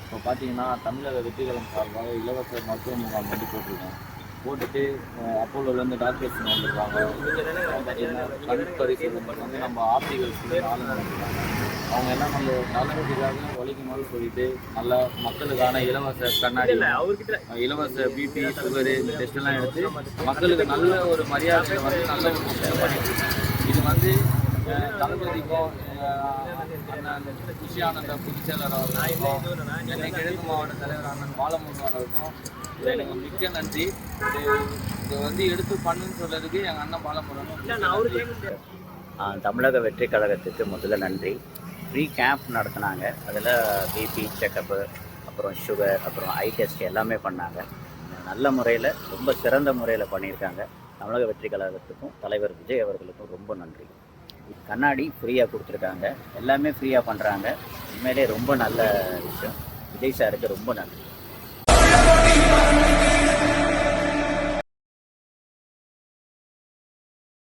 இப்போ பார்த்தீங்கன்னா தமிழக வெற்றிகளும் சார்பாக இலவச மருத்துவ முகாம் வந்து போட்டிருக்கோம். போட்டுட்டு அப்போலோலேருந்து டாக்டர்ஸ் வந்திருக்காங்க. அப்புறம் பார்த்தீங்கன்னா கண் பரிசோதனை வந்து நம்ம ஆப்டிகல்ஸ்க்கு ஆளுங்க வந்திருக்காங்க. அவங்க எல்லாம் நம்ம நலனுக்காக உழைக்குமாறு சொல்லிட்டு நல்லா மக்களுக்கான இலவச கண்ணாடி, இலவச பிபி சுகரு இந்த டெஸ்ட்லாம் எடுத்து மக்களுக்கு நல்ல ஒரு மரியாதையை வந்து நல்ல ஒரு விஷயம் பண்ணிட்டு இருக்கோம். இது வந்து தளபதிக்கும் அண்ணன் குஷியானந்த பொதுச் செயலாளர் அவர்களுக்கும் சென்னை கிழக்கு மாவட்ட தலைவர் அண்ணன் பாலமுருகன் அவர்களுக்கும் எனக்கு மிக்க நன்றி. இதை வந்து எடுத்து பண்ணுன்னு சொல்றதுக்கு எங்கள் அண்ணன் பாலமுருகன். தமிழக வெற்றி கழகத்துக்கு முதல்ல நன்றி. ஃப்ரீ கேம்ப் நடத்தினாங்க. அதில் பிபி செக்கப்பு, அப்புறம் சுகர், அப்புறம் ஐ டெஸ்ட் எல்லாமே பண்ணாங்க. நல்ல முறையில், ரொம்ப சிறந்த முறையில் பண்ணியிருக்காங்க. தமிழக வெற்றி கழகத்துக்கும் தலைவர் விஜய் அவர்களுக்கும் ரொம்ப நன்றி. கண்ணாடி ஃப்ரீயாக கொடுத்துருக்காங்க. எல்லாமே ஃப்ரீயாக பண்ணுறாங்க. உண்மையிலே ரொம்ப நல்ல விஷயம். விஜய் சாருக்கு ரொம்ப நன்றி.